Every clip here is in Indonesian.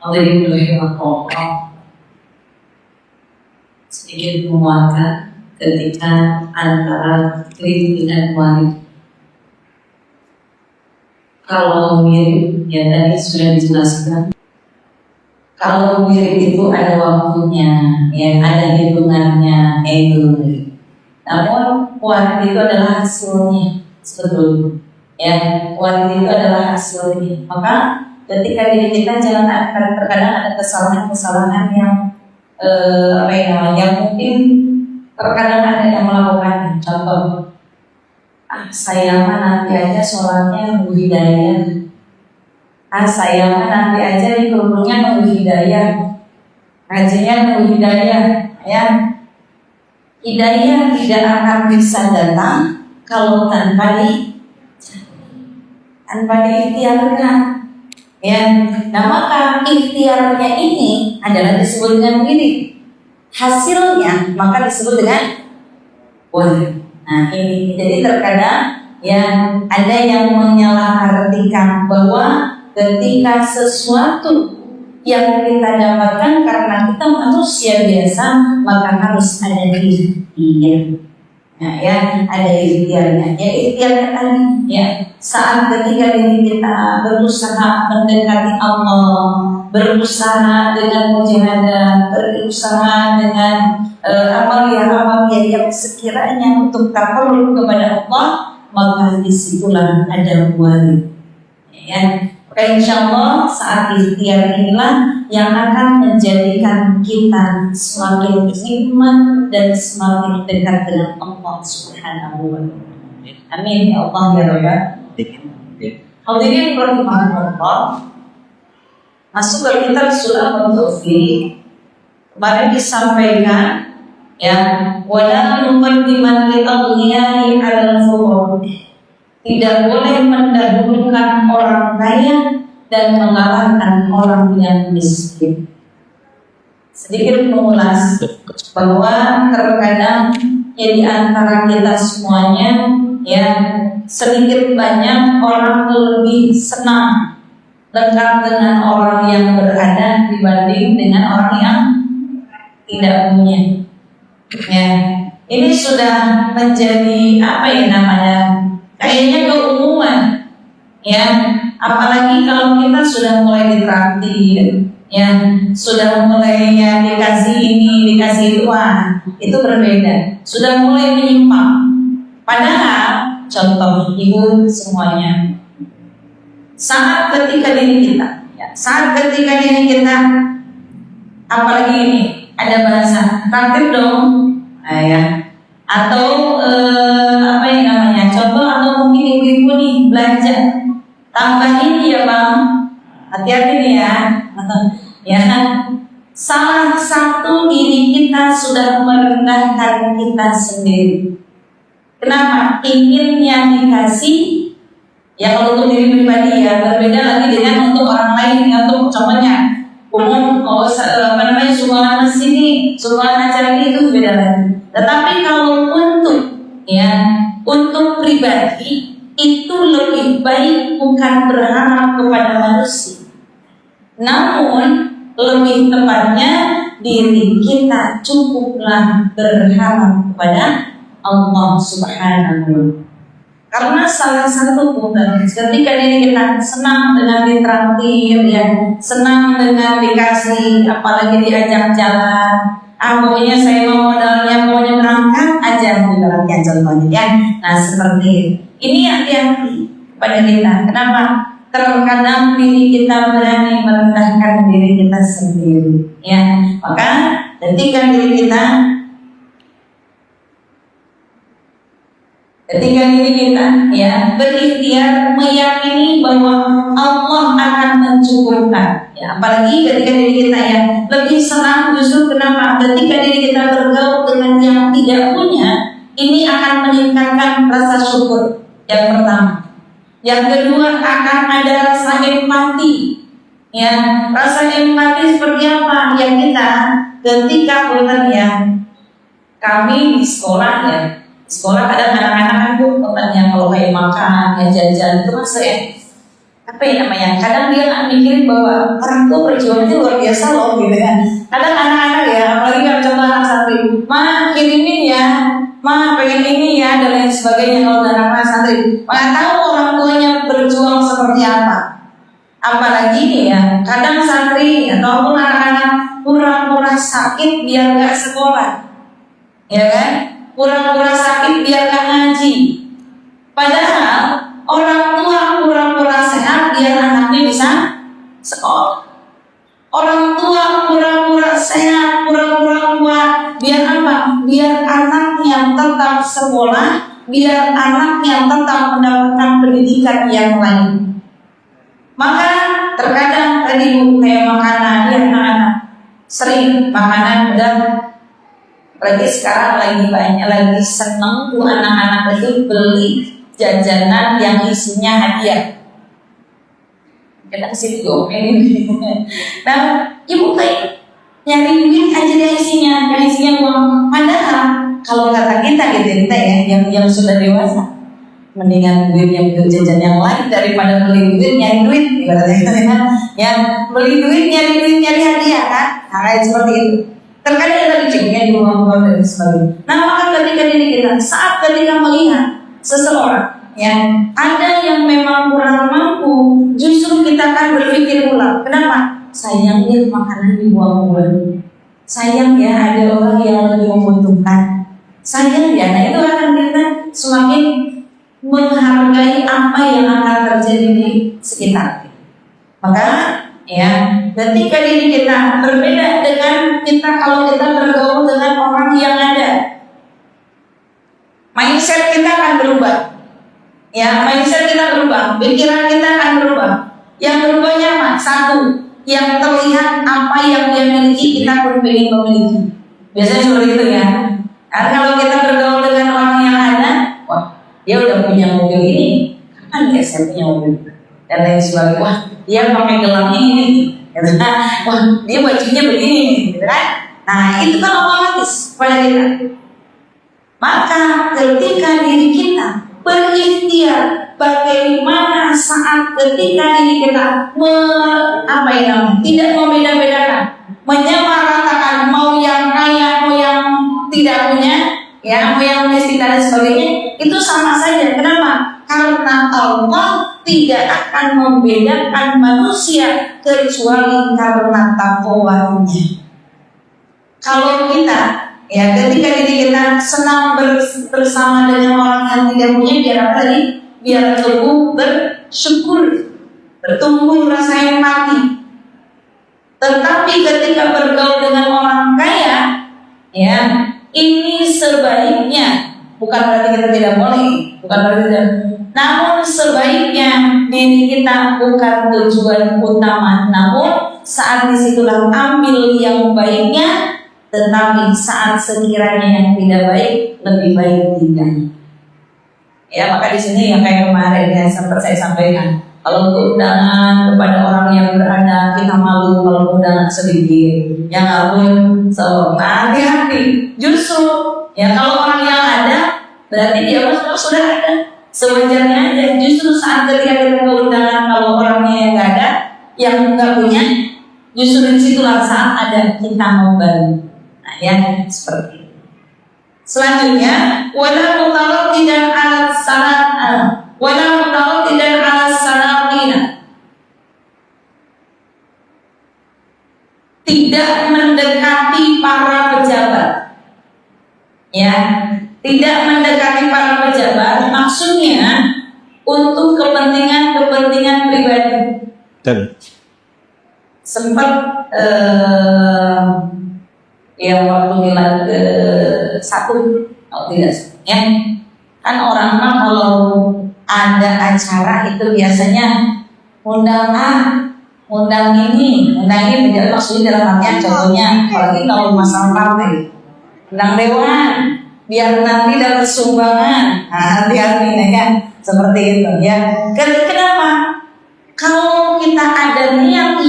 Hadirin rahimakumullah, sedikit menguatkan ketika antara krim dengan wangi. Kalau mirip, ya tadi sudah dijelaskan. Kalau mirip itu ada waktunya, ya ada hitungannya, itu. Namun wangi itu adalah hasilnya, sebetulnya. Ya, wangi itu adalah hasilnya. Maka ketika diri kita jangan terkadang ada kesalahan-kesalahan yang yang mungkin terkadang ada yang melakukan. Contoh, saya mah nanti aja sholatnya nunggu hidayah. Saya mah nanti aja di kerumunya nunggu hidayah, ngajinya nunggu hidayah. Ya, hidayah tidak akan bisa datang kalau tanpa diikhtiarkan. Ya, nah maka ikhtiarnya ini adalah disebut dengan begini, hasilnya maka disebut dengan wajib. Nah ini jadi terkadang yang ada yang menyalahartikan bahwa ketika sesuatu yang kita dapatkan karena kita manusia biasa maka harus ada ikhtiar. Nah, ya ada ikhtiarnya. Ya ikhtiarnya tadi ya saat ketika diri kita berusaha mendekati Allah, berusaha dengan mujahadah, berusaha dengan amal yang sekiranya untuk takarrub kepada Allah, maka disitulah ada wali. Ya, maka insya Allah saat ikhtiar inilah yang akan menjadikan kita semakin beriman dan semakin dekat dengan Allah Subhanahu wa Ta'ala. Amin ya Allah ya Rabbal. Hadirin rahimahullah, masuk ke kitab surah Al-Tawfiq. Kemarin disampaikan ya, wala nuqaddiman li aghniyai 'alal fuqara. Tidak boleh mendahulukan orang kaya dan mengalahkan orang yang miskin. Sedikit mengulas bahwa terkadang ya di antara kita semuanya ya sedikit banyak orang lebih senang dekat dengan orang yang berada dibanding dengan orang yang tidak punya. Ya, ini sudah menjadi apa ya namanya? Kayaknya keumuman. Ya, apalagi kalau kita sudah mulai ditraktir, ya sudah mulai ya dikasih ini, dikasih itu, itu berbeda. Sudah mulai menyimpang. Padahal contoh ibu semuanya, saat ketika diri kita, ya, saat ketika diri kita, apalagi ini ada bahasa traktir dong, ya, atau apa yang namanya, contoh atau mungkin ibu-ibu nih belanja, tambahin ya bang, hati-hati nih ya, ya kan, salah satu diri kita sudah merendahkan kita sendiri. Kenapa? Inginnya dikasih, ya kalau untuk diri pribadi ya berbeda lagi dengan untuk orang lain. Untuk contohnya umum, apa namanya, sumbangan masjid ini, sumbangan acara ini, itu beda lagi. Tetapi kalau untuk untuk pribadi itu lebih baik bukan berharap kepada manusia, namun lebih tepatnya diri kita cukuplah berharap kepada Allah Subhanahu. Karena salah satu bukti ketika diri kita senang dengan ditraktir, ya, senang dengan dikasih, apalagi diajak jalan, pokoknya saya mau modalnya, pokoknya berangkat aja modalnya contohnya, ya. Nah seperti ini hati-hati pada kita. Kenapa? Terkadang diri kita berani merendahkan diri kita sendiri, ya. Maka ketika diri kita ya berikhtiar meyakini bahwa Allah akan mencukupkan, ya, apalagi ketika diri kita yang lebih senang justru kenapa? Ketika diri kita bergaul dengan yang tidak punya, ini akan meningkatkan rasa syukur yang pertama. Yang kedua akan ada rasa empati, ya, rasa empati seperti apa? Yang kita ketika ya kami di sekolah, ya sekolah kadang anak-anak kan tuh katanya kalau kayak makan ya jajan itu masa ya apa ya namanya, kadang dia nggak mikirin bahwa orang tua perjuangannya luar biasa loh gitu kan. Kadang anak-anak ya, apalagi kalau contoh anak santri, ma kirimin ya, ma pengen ini ya, dan lain sebagainya. Kalau anak santri nggak tahu orang tuanya berjuang seperti apa. Apalagi nih ya, kadang santri ataupun anak-anak pura-pura sakit biar nggak sekolah, ya kan? Pura-pura sakit biar nggak ngaji. Padahal orang tua pura-pura sehat biar anaknya bisa sekolah. Orang tua pura-pura sehat, pura-pura kuat biar apa? Biar anaknya tetap sekolah, biar anaknya tetap mendapatkan pendidikan yang lain. Maka terkadang tadi kayak makanan ya anak-anak sering makanan dan lagi sekarang lagi banyak lagi seneng tuh anak-anak itu beli jajanan yang isinya hadiah. Kita kasih ini. Nah, ibu kayak nyari duit aja yang isinya uang. Padahal kalau kata kita gitu ya, yang sudah dewasa, mendingan duit yang buat jajan yang lain daripada beli duit nyari duit. Ibaratnya yang beli duit nyari hadiah kan? Nah, kayak seperti itu. Terkadang ada ujungnya di uang dan sebagainya. Nah, maka ketika diri kita saat ketika melihat seseorang yang ada yang memang kurang mampu, justru kita akan berpikir ulang. Kenapa? Sayang ya makanan dibuang-buang. Sayang ya ada orang yang lebih membutuhkan. Sayang ya, nah itu akan kita semakin menghargai apa yang akan terjadi di sekitar kita. Maka ya, ketika diri kita berbeda dengan kita kalau kita bergaul dengan orang yang ada, mindset kita akan berubah. Ya, mindset kita berubah, pikiran kita akan berubah. Yang berubahnya apa? Satu, yang terlihat apa yang dia miliki kita pun ingin memiliki. Biasanya seperti itu ya. Karena kalau kita bergaul dengan orang yang ada, wah dia udah punya mobil ini, kapan ya saya punya mobil? Dan lain sebagainya. Wah dia pakai gelang ini, gitu kan? Wah dia bajunya begini, gitu kan? Nah itu kan otomatis pada kita. Maka ketika diri kita berikhtiar bagaimana saat ketika diri kita tidak membeda-bedakan, menyamaratakan mau yang kaya, mau yang tidak punya, ya mau yang miskin dan sebagainya, itu sama saja. Kenapa? Karena Allah tidak akan membedakan manusia kecuali karena takwanya. Kalau kita ya ketika diri kita senang bersama dengan orang yang tidak punya, biar apa tadi? Biar tumbuh bersyukur, bertumbuh rasa empati. Tetapi ketika bergaul dengan orang kaya, ya ini sebaiknya, bukan berarti kita tidak boleh, bukan berarti tidak, namun sebaiknya diri kita bukan tujuan utama, namun saat disitulah ambil yang baiknya. Tetapi saat sekiranya yang tidak baik, lebih baik tidak. Ya maka di sini yang kayak kemarin yang sempat saya sampaikan, kalau undangan kepada orang yang berada kita malu kalau undangan sedikit, yang ampun hati-hati. Justru ya kalau orang yang ada berarti dia sudah ada, sewajarnya aja. Justru saat ketika kita ke undangan kalau orangnya yang nggak ada, yang nggak punya, justru disitulah saat ada kita membantu. Ya seperti itu. Selanjutnya, wala mutaraddidan ala salat, wala mutaraddidan ala salatina. Tidak mendekati para pejabat. Ya, tidak mendekati para pejabat maksudnya untuk kepentingan pribadi. Dan sempat yang waktu milad ke-1 kalau tidak ya kan orang kalau ada acara itu biasanya undang ini tidak maksudnya dalam artian contohnya apalagi kalau masalah partai undang dewan biar nanti dapat sumbangan, hati-hati ya seperti itu ya. Kenapa? Kalau kita ada niat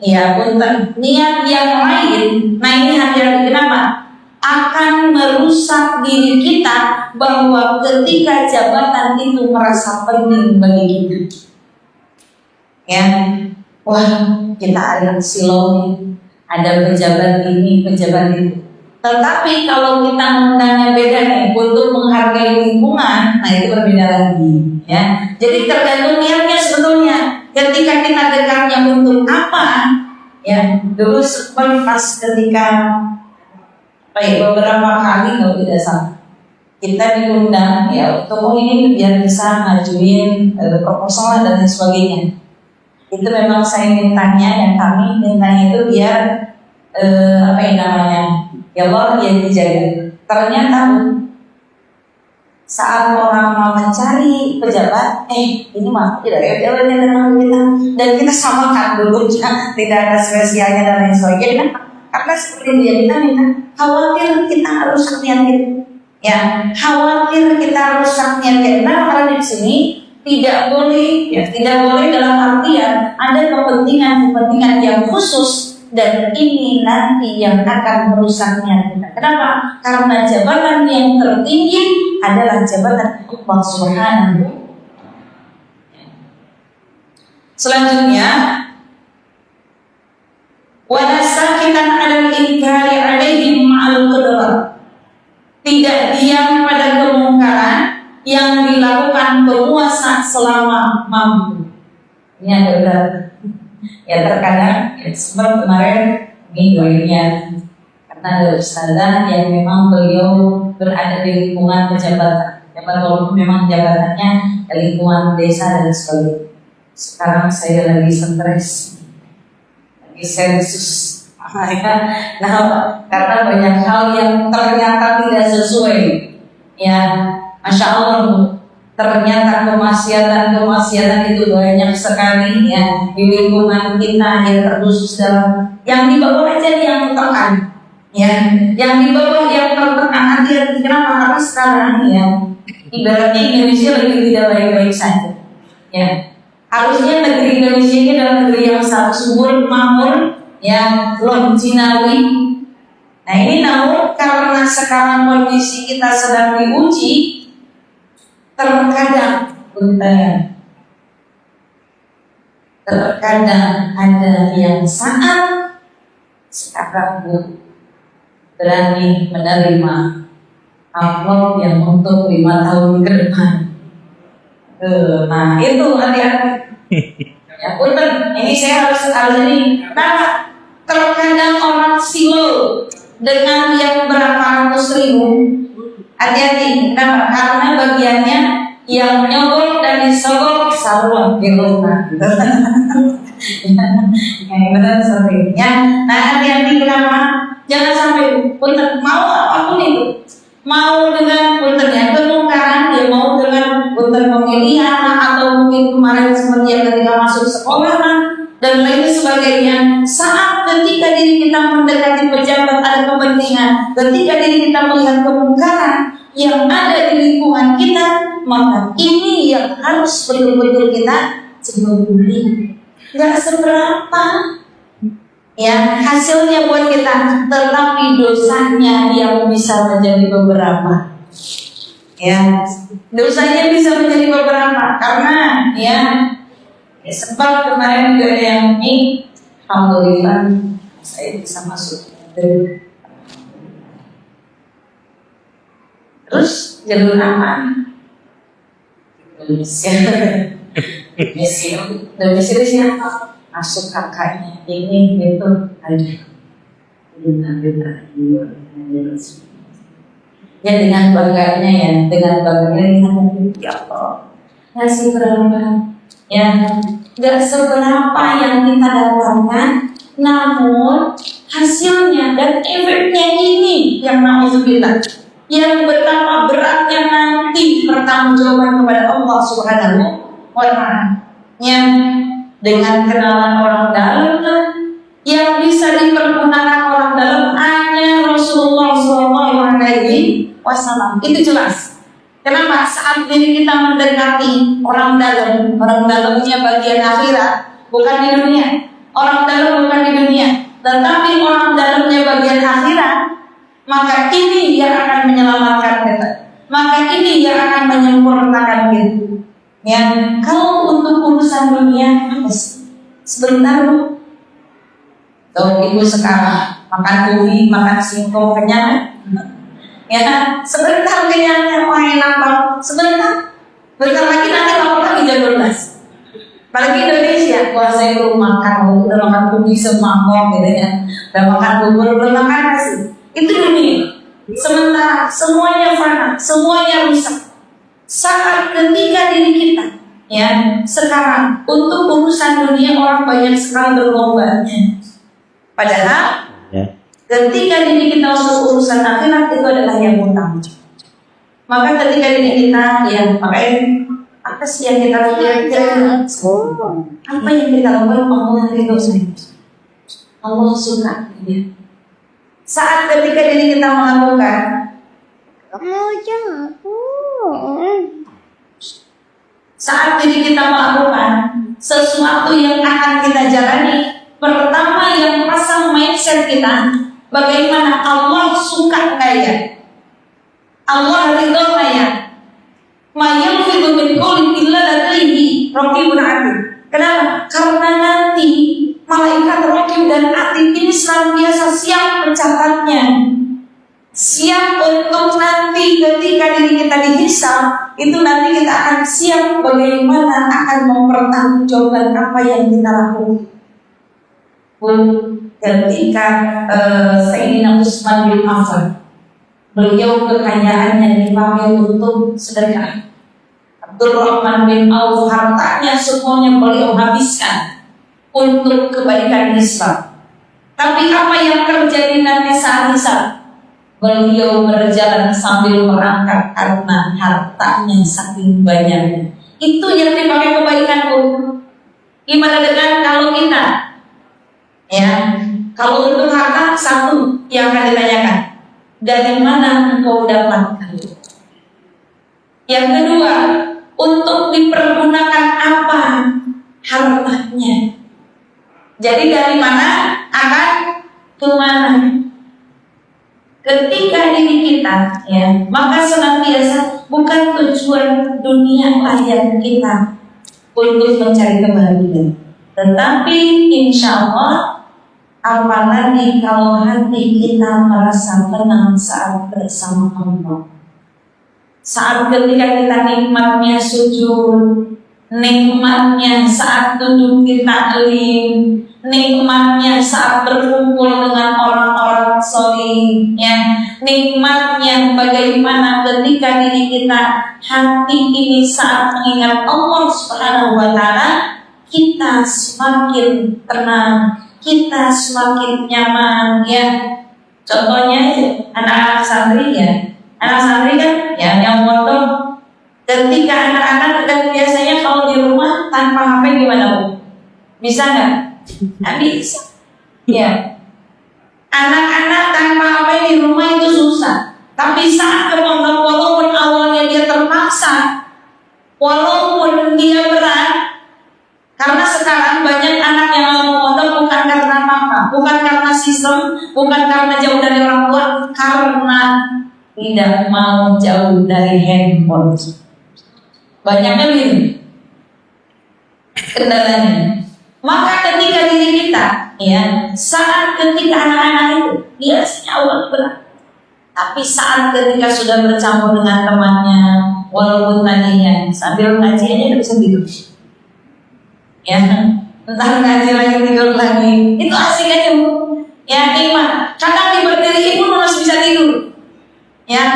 niat yang lain, nah ini hati-hati. Kenapa? Akan merusak diri kita bahwa ketika jabatan itu merasa penting bagi kita. Ya, wah kita ada silau, ada pejabat ini, pejabat itu. Tetapi kalau kita mengundangnya beda nih, untuk menghargai lingkungan, nah itu berbeda lagi. Ya, jadi tergantung niatnya sebetulnya. Ketika kita dengarnya untuk apa? Ya, dulu pas ketika beberapa kali kalau tidak salah kita diundang ya untuk ini biar bisa ngajuin proposal dan lain sebagainya. Itu memang saya mintanya dan kami mintanya itu biar apa yang namanya ya Allah yang dijaga. Ternyata saat orang mau mencari pejabat, ini mah tidak ada jawabannya tentang kita dan kita samakan dulu, tidak ada spesialnya dan lain sebagainya. Karena seperti dia kita minta, khawatir kita harus niat kita, ya khawatir kita rusak niat kita. Nah, karena di sini tidak boleh, ya tidak boleh dalam artian ada kepentingan yang khusus. Dan ini nanti yang akan merusak niat kita. Kenapa? Karena jabatan yang tertinggi adalah jabatan Allah Subhanahu. Selanjutnya, wala sakitan 'alal inkari 'alaihim ma'al qudrah. Tidak diam pada kemungkaran yang dilakukan penguasa selama mampu. Ini adalah ya terkadang sempat kemarin minggunya karena ada ustazah yang memang beliau berada di lingkungan pejabat, walaupun memang jabatannya di lingkungan desa dan sebagainya. Sekarang saya lagi stres, lagi sensus, nah karena banyak hal yang ternyata tidak sesuai. Ya, masya Allah. Ternyata kemaksiatan itu banyak sekali ya di lingkungan kita yang terkhusus dalam yang di bawah aja yang tertekan, ya yang di bawah yang tertekan. Kenapa? Karena sekarang ya ibaratnya Indonesia lagi tidak baik-baik saja. Ya harusnya negeri Indonesia ini adalah negeri yang sangat subur, makmur, yang longcinawi. Nah ini namun karena sekarang kondisi kita sedang diuji. Terkadang ada yang saat sekarang berani menerima amplop yang untuk 5 tahun ke depan. Nah itu hati-hati. Ya punten, ini saya harus ini. Kenapa? Terkadang orang silo dengan yang berapa ratus ribu. Hati-hati, kenapa? Karena bagiannya yang nyogok dan disogok sarwa di rumah. Benar seperti ini. Ya, nah hati-hati kenapa? Jangan sampai punten mau apapun itu, mau dengan punten ya kemungkaran, dia mau dengan punten pemilihan atau mungkin kemarin seperti yang ketika masuk sekolah dan lain sebagainya. Saat ketika diri kita mendekati pejabat ada kepentingan, ketika diri kita melihat kemungkaran yang ada di lingkungan kita, maka ini yang harus betul-betul kita jemuri. Gak seberapa ya hasilnya buat kita, tetapi dosanya yang bisa menjadi beberapa. Ya, dosanya bisa menjadi beberapa karena ya sebab kemarin juga ada yang ini, alhamdulillah saya bisa masuk. Terus jalur apa? Domisili siapa? Masuk kakaknya ini itu ada. Ya dengan bangganya ya Allah ngasih berapa? Ya, gak seberapa yang kita dapatkan, namun hasilnya dan efeknya ini yang na'udzubillah, yang betapa beratnya nanti pertanggungjawaban kepada Allah Subhanahu wa Ta'ala. Yang dengan kenalan orang dalam yang bisa dipergunakan orang dalam hanya Rasulullah SAW. Itu jelas. Kenapa? Saat diri kita mendekati orang dalamnya bagian akhirat, bukan di dunia. Orang dalam bukan di dunia, tetapi orang dalamnya bagian akhirat, maka ini yang akan menyelamatkan kita. Maka ini yang akan menyempurnakan kita. Ya, kalau untuk urusan dunia, sebentar Bu. Tuh ibu sekarang makan ubi, makan singkong kenyang, ya kan? Sebentar kenyangnya, wah enak banget. Sebentar, bentar lagi nanti bangun lagi jam 12. Apalagi Indonesia, wah saya belum makan, udah makan ubi semangkok gitu ya, udah makan bubur, belum makan nasi. Itu dunia. Sementara semuanya fana, semuanya rusak. Saat ketika diri kita, ya sekarang untuk urusan dunia orang banyak sekali berlombanya. Padahal ketika diri kita untuk urusan akhirat itu adalah yang utama. Maka ketika diri kita, ya makanya apa sih yang kita lakukan? Apa yang kita lakukan? Allah ridho saja. Allah suka. Ya. Saat ketika diri kita melakukan, saat diri kita melakukan sesuatu yang akan kita jalani. Pertama yang pasang mindset kita, bagaimana Allah suka kaya, Allah ridho kaya, mayalfidu min qawlin illa ladaihi raqibun atid. Kenapa? Karena nanti malaikat raqib dan atid ini senantiasa siap mencatatnya, siap untuk nanti ketika diri kita dihisab, itu nanti kita akan siap bagaimana akan mempertanggungjawabkan apa yang kita lakukan. Ketika Sayyidina Utsman bin Affan, beliau kekayaannya dipakai untuk sedekah. Abdurrahman bin Auf hartanya semuanya beliau habiskan untuk kebaikan Islam. Tapi apa yang terjadi nanti saat hisab? Beliau berjalan sambil merangkak karena hartanya saking banyaknya. Itu yang dipakai kebaikan Bu. Gimana dengan kalau kita? Ya, kalau untuk harta satu yang akan ditanyakan, dari mana engkau dapatkan? Yang kedua, untuk dipergunakan apa hartanya? Jadi dari mana akan kemana? Ketika diri kita, ya, maka senantiasa bukan tujuan dunia lahir kita untuk mencari kebahagiaan, tetapi insya Allah, apalagi kalau hati kita merasa tenang saat bersama Allah. Saat ketika kita nikmatnya sujud, nikmatnya saat duduk kita alim, nikmatnya saat berkumpul dengan orang-orang soleh, ya, nikmatnya bagaimana ketika diri kita hati ini saat mengingat Allah Subhanahu wa Ta'ala, kita semakin tenang, kita semakin nyaman, ya. Contohnya anak-anak santri, ya, anak santri kan, ya, yang foto. Ketika anak-anak dan biasanya kalau di rumah tanpa HP gimana Bu? Bisa nggak? Nggak bisa. Ya, anak-anak tanpa HP di rumah itu susah. Tapi saat kemontok, walaupun awalnya dia terpaksa, walaupun dia berat, karena sekarang banyak anak yang memondok bukan karena apa, bukan karena sistem, bukan karena jauh dari orang tua, karena tidak mau jauh dari handphone. Banyaknya begini kendalanya. Maka ketika diri kita, ya, saat ketika anak-anak itu biasanya awal berat, tapi saat ketika sudah bercampur dengan temannya, walaupun tadinya sambil ngaji aja udah bisa tidur, ya, entah ngaji lagi tidur lagi, itu asik aja Bu. Ya, nikmat. Kadang di berdiri ibu masih bisa tidur. Ya,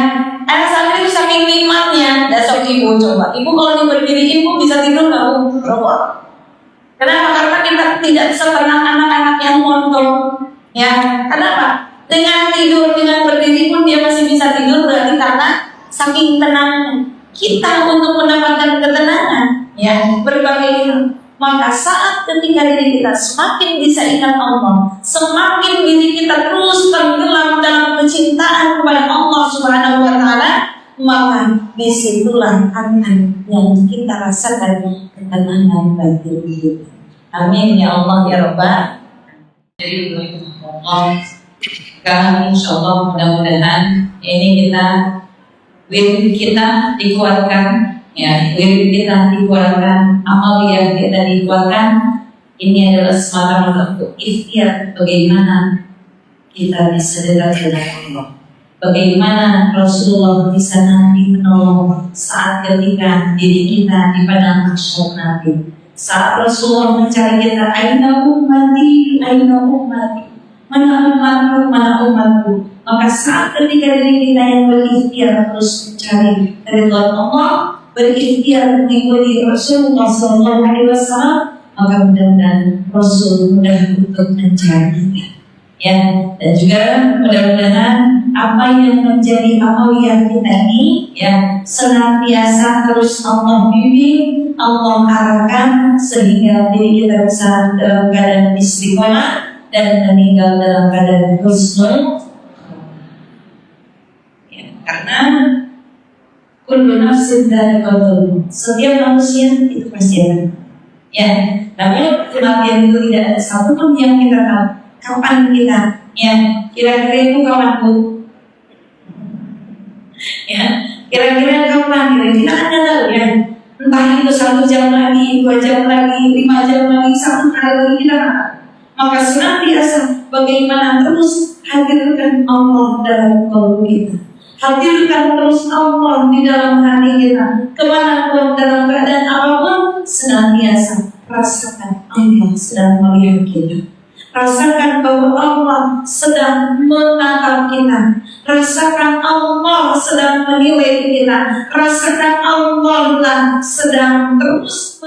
anak santri itu saking nikmatnya, dasar ibu coba. Ibu kalau di berdiri ibu bisa tidur nggak Bu? Kenapa? Karena kita tidak setenang anak-anak yang montok. Ya, kenapa? Dengan tidur, dengan berdiri pun dia masih bisa tidur, berarti karena saking tenangnya. Kita untuk mendapatkan ketenangan, ya, berbagai. Maka saat ketika diri kita semakin bisa ingat Allah, semakin diri kita terus tenggelam dalam kecintaan kepada Allah Subhanahu wa Ta'ala, maka disitulah akan yang kita rasakan ketenangan batin kita. Amin ya Allah ya Rabbal. Jadi Allah, sekarang insya Allah mudah-mudahan ini wirid kita dikuatkan. Ya, wirid kita dikuatkan, amal yang kita dikuatkan, Ini adalah semata-mata untuk ikhtiar bagaimana kita bisa dekat dengan Allah. Bagaimana Rasulullah bisa nanti menolong saat ketika diri kita di padang mahsyar nanti. Saat Rasulullah mencari kita, aina ummati, mana umatku, mana umatku. Maka saat ketika diri kita yang berikhtiar terus mencari ridwan Allah, berikhtiar mengikuti Rasulullah SAW, maka mudah-mudahan Rasul mudah untuk mencari kita. Ya, dan juga mudah-mudahan apa yang menjadi amalia kita ini ya senantiasa terus Allah bimbing, Allah arahkan sehingga diri kita bisa dalam keadaan istiqomah dan meninggal dalam keadaan husnul. Ya, karena kullu nafsin dha'iqatul maut. Setiap manusia itu pasti ada. Ya, namun kematian itu tidak ada satupun yang kita tahu kapan kita, ya kira-kira itu kapanku, ya kira-kira kapan kita ada tahu ya, entah itu 1 jam lagi, 2 jam lagi, 5 jam lagi, 1 hari lagi kita tak. Maka senantiasa bagaimana terus hadirkan Allah dalam kalbu kita, hadirkan terus Allah di dalam hati kita, kemanapun dalam keadaan apapun senantiasa rasakan Allah sedang melihat kita. Rasakan bahwa Allah sedang menatap kita. Rasakan Allah sedang menilai kita. Rasakan Allah sedang terus